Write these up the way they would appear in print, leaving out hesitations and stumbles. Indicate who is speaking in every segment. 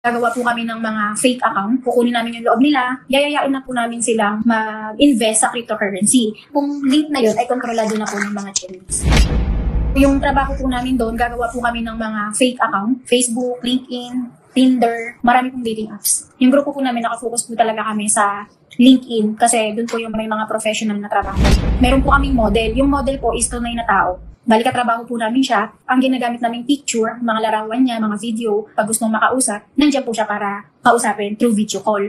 Speaker 1: Gagawa po kami ng mga fake account, kukunin namin yung loob nila, yayayain na po namin silang mag-invest sa cryptocurrency. Kung link na yun ay kontrolado na po ng mga Chinese. Yung trabaho po namin doon, gagawa po kami ng mga fake account, Facebook, LinkedIn, Tinder, marami pong dating apps. Yung grupo po namin nakafocus po talaga kami sa LinkedIn kasi doon po yung may mga professional na trabaho. Meron po kaming model. Yung model po is tunay na tao. Bali katrabaho po namin siya. Ang ginagamit naming picture, mga larawan niya, mga video, pag gusto mong makausap, nandiyan po siya para kausapin through video call.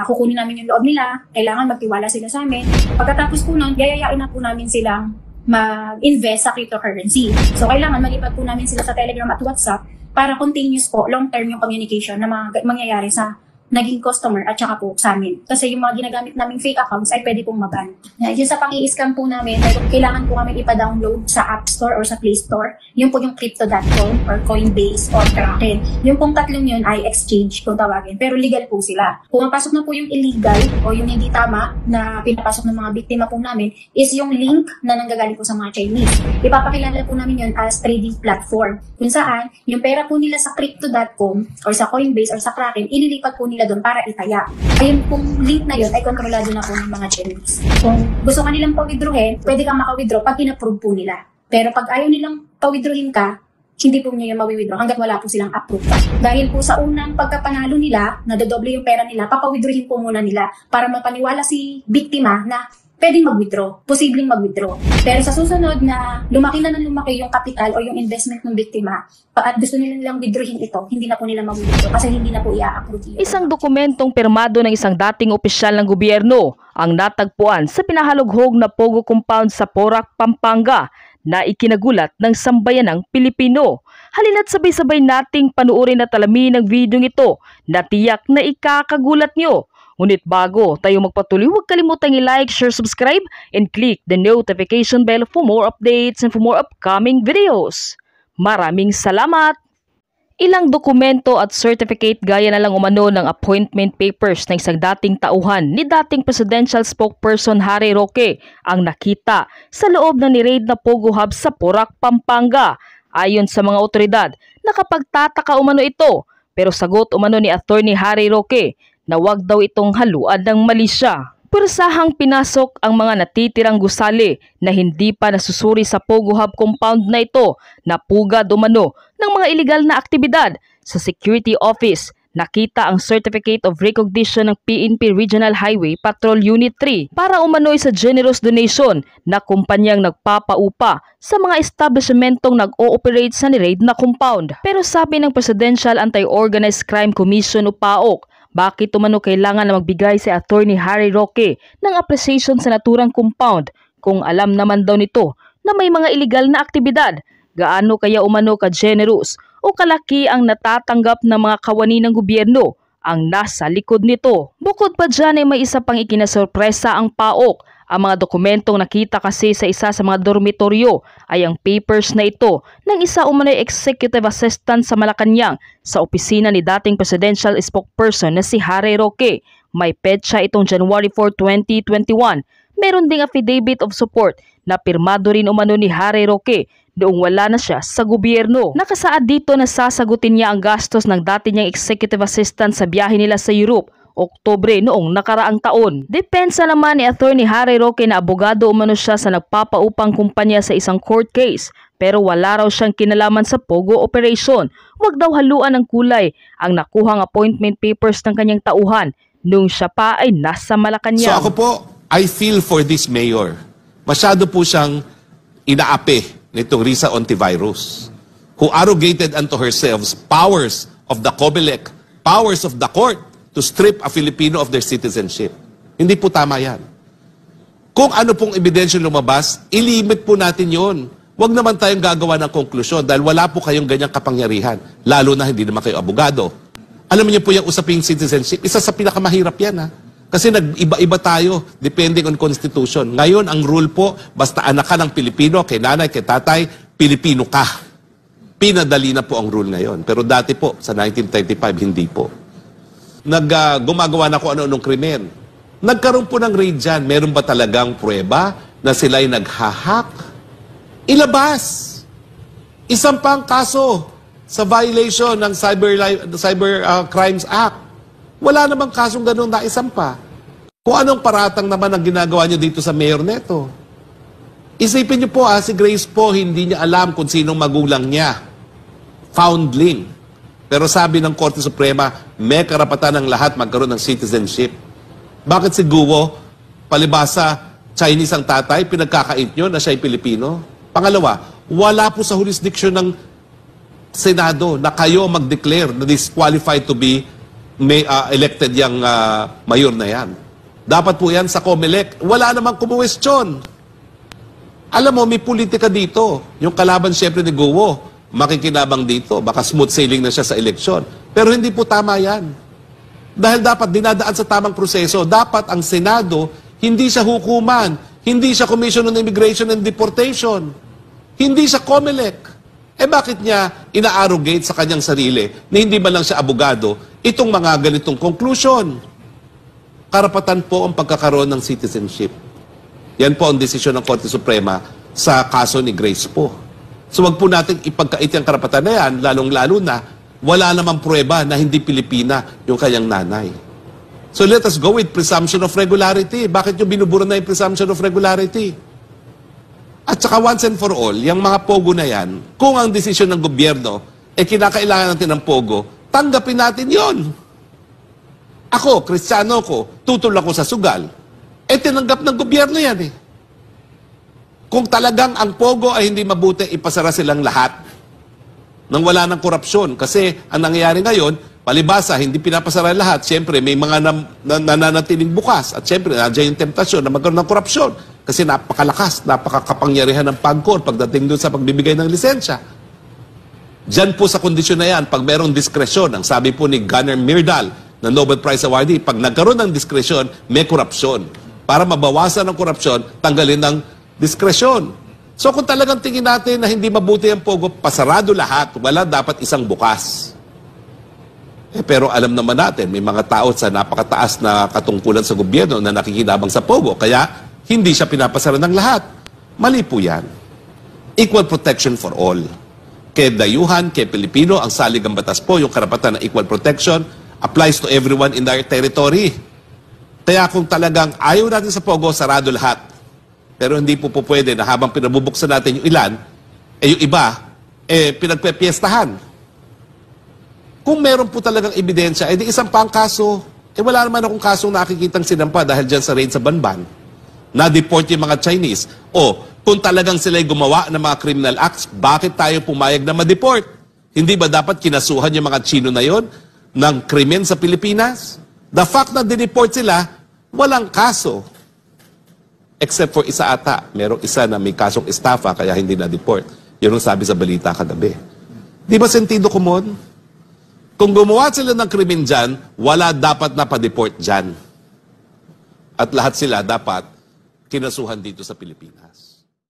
Speaker 1: Kukunin namin yung loob nila, kailangan magtiwala sila sa amin. Pagkatapos po nun, yayayain na po namin silang mag-invest sa cryptocurrency. So kailangan malipat po namin sila sa Telegram at WhatsApp para continuous po, long-term yung communication na mangyayari sa naging customer at saka po sa amin. Kasi yung mga ginagamit naming fake accounts ay pwede pong maban. Yung sa pang-i-scam po namin, kailangan po kami ipa-download sa App Store or sa Play Store. Yun po yung Crypto.com or Coinbase or Kraken. Yung pong tatlong yun ay exchange kung tawagin. Pero legal po sila. Kung mapasok na po yung illegal o yung hindi tama na pinapasok ng mga biktima po namin is yung link na nanggagaling po sa mga Chinese. Ipapakilala po namin yun as trading platform. Kung saan, yung pera po nila sa Crypto.com or sa Coinbase or sa Kraken, ililipat po nila doon para itaya. Ayun pong link na yun ay kontrolado na po ng mga Chinese. Kung gusto ka nilang pa-withdrawin, pwede kang maka-withdraw pag in-approve po nila. Pero pag ayaw nilang pa-withdrawin ka, hindi po niya yung ma-withdraw hanggat wala po silang approve pa. Dahil po sa unang pagkapanalo nila, nadodoble yung pera nila, papa-withdrawin po muna nila para mapaniwala si biktima na pwedeng mag-withdraw, posibleng mag-withdraw. Pero sa susunod na lumaki yung kapital o yung investment ng biktima at gusto nilang withdrawin ito, hindi na po nila mag-withdraw kasi hindi na po i-approve.
Speaker 2: Isang dokumentong pirmado ng isang dating opisyal ng gobyerno ang natagpuan sa pinahalughog na Pogo Compound sa Porac, Pampanga na ikinagulat ng sambayanang Pilipino. Halina't sabay-sabay nating panuorin at alamin ang video ito na tiyak na ikakagulat nyo. Ngunit bago tayo magpatuloy, huwag kalimutang i-like, share, subscribe, and click the notification bell for more updates and for more upcoming videos. Maraming salamat! Ilang dokumento at certificate gaya na lang umano ng appointment papers ng isang dating tauhan ni dating presidential spokesperson Harry Roque ang nakita sa loob ng ni-raid na Pogo Hub sa Porac, Pampanga. Ayon sa mga otoridad, nakapagtataka umano ito, pero sagot umano ni Attorney Harry Roque na wag daw itong haluan ng malisya. Persahang pinasok ang mga natitirang gusali na hindi pa nasusuri sa Pogo Hub compound na ito na pugad umano ng mga iligal na aktibidad. Sa security office, nakita ang Certificate of Recognition ng PNP Regional Highway Patrol Unit 3 para umano'y sa generous donation na kumpanyang nagpapaupa sa mga establishmentong nag-ooperate sa ni-raid na compound. Pero sabi ng Presidential Anti-Organized Crime Commission o PAOK, bakit umano kailangan na magbigay si Attorney Harry Roque ng appreciation sa naturang compound kung alam naman daw nito na may mga iligal na aktibidad? Gaano kaya umano ka-generous o kalaki ang natatanggap ng mga kawani ng gobyerno ang nasa likod nito? Bukod pa dyan ay may isa pang ikinasorpresa ang PAOK. Ang mga dokumentong nakita kasi sa isa sa mga dormitoryo ay ang papers na ito ng isa umano'y executive assistant sa Malacanang sa opisina ni dating presidential spokesperson na si Harry Roque. May petsa itong January 4, 2021. Meron ding affidavit of support na pirmado rin umano ni Harry Roque noong wala na siya sa gobyerno. Nakasaad dito na sasagutin niya ang gastos ng dati niyang executive assistant sa biyahe nila sa Europe Oktubre noong nakaraang taon. Depensa naman ni Attorney Harry Roque na abogado umano siya sa nagpapaupang kumpanya sa isang court case pero wala raw siyang kinalaman sa Pogo operation. Huwag daw haluan ng kulay ang nakuhang appointment papers ng kanyang tauhan nung siya pa ay nasa Malacanang.
Speaker 3: So ako po, I feel for this mayor. Masyado po siyang inaapi nitong Risa Ontiveros who arrogated unto herself powers of the COMELEC, powers of the court to strip a Filipino of their citizenship. Hindi po tama yan. Kung ano pong ebidensya lumabas, ilimit po natin yon. Huwag naman tayong gagawa ng konklusyon dahil wala po kayong ganyang kapangyarihan. Lalo na hindi naman kayo abogado. Alam niyo po yung usaping citizenship, isa sa pinakamahirap yan ha. Kasi nag-iba-iba tayo depending on constitution. Ngayon, ang rule po, basta anak ka ng Pilipino, kay nanay, kay tatay, Pilipino ka. Pinadali na po ang rule ngayon. Pero dati po, sa 1935, hindi po. Gumagawa na kung ano-anong krimen. Nagkaroon po ng raid dyan. Meron ba talagang pruweba na sila'y naghahak? Ilabas! Isang pang kaso sa violation ng Cyber Crimes Act. Wala namang kasong ganun na isampa. Kung anong paratang naman ang ginagawa niyo dito sa mayor neto. Isipin niyo po si Grace po, hindi niya alam kung sinong magulang niya. Foundling. Pero sabi ng Korte Suprema, may karapatan ng lahat magkaroon ng citizenship. Bakit si Guo, palibasa, Chinese ang tatay, pinagkakait niyo na siya'y Pilipino? Pangalawa, wala po sa jurisdiction ng Senado na kayo mag-declare na disqualified to be elected yung mayor na yan. Dapat po yan sa COMELEC. Wala namang kumuwestiyon. Alam mo, may politika dito. Yung kalaban siyempre ni Guo, makikinabang dito. Baka smooth sailing na siya sa eleksyon. Pero hindi po tama yan. Dahil dapat dinadaan sa tamang proseso. Dapat ang Senado, hindi siya hukuman. Hindi siya Commission on Immigration and Deportation. Hindi siya COMELEC. Bakit niya ina-arrogate sa kanyang sarili na hindi ba lang siya abogado itong mga ganitong conclusion? Karapatan po ang pagkakaroon ng citizenship. Yan po ang desisyon ng Korte Suprema sa kaso ni Grace po. So wag po natin ipagkait yung karapatan na yan, lalong-lalo na wala namang pruweba na hindi Pilipina yung kanyang nanay. So let us go with presumption of regularity. Bakit yung binubura na yung presumption of regularity? At saka once and for all, yung mga pogo na yan, kung ang desisyon ng gobyerno, kinakailangan natin ng pogo, tanggapin natin yon. Ako, Kristiyano ko, tutol ako sa sugal. Tinanggap ng gobyerno yan eh. Kung talagang ang pogo ay hindi mabuti, ipasara silang lahat nang wala ng korupsyon. Kasi ang nangyayari ngayon, palibasa, hindi pinapasara lahat. Siyempre, may mga nananatiling bukas. At siyempre, nandiyan yung temptasyon na magkaroon ng korupsyon. Kasi napakalakas, napakakapangyarihan ng PAGCOR pagdating doon sa pagbibigay ng lisensya. Diyan po sa kondisyon na yan, pag mayroong diskresyon, ang sabi po ni Gunnar Myrdal, na Nobel Prize awardee, pag nagkaroon ng diskresyon, may korupsyon. Para mabawasan ang korupsyon, tanggalin ng diskresyon. So kung talagang tingin natin na hindi mabuti ang pogo, pasarado lahat, wala dapat isang bukas. Pero alam naman natin, may mga tao sa napakataas na katungkulan sa gobyerno na nakikinabang sa pogo, kaya hindi siya pinapasara ng lahat. Mali po yan. Equal protection for all. Kay dayuhan, kay Pilipino, ang saligang batas po, yung karapatan ng equal protection, applies to everyone in their territory. Kaya kung talagang ayaw natin sa pogo, sarado lahat. Pero hindi po pwede na habang pinabubuksan natin yung ilan, yung iba, pinagpepiestahan. Kung meron po talagang ebidensya, di isang pang kaso. Wala naman akong kasong nakikitang sinampa dahil dyan sa raid sa Banban. Na-deport yung mga Chinese. Kung talagang sila'y gumawa ng mga criminal acts, bakit tayo pumayag na ma-deport? Hindi ba dapat kinasuhan yung mga Chino na yon ng krimen sa Pilipinas? The fact na dineport sila, walang kaso. Except for isa ata. Merong isa na may kasong estafa kaya hindi na-deport. Yun ang sabi sa balita kagabi. Di ba sentido komon? Kung gumawa sila ng krimen dyan, wala dapat na pa-deport dyan. At lahat sila dapat kinasuhan dito sa Pilipinas.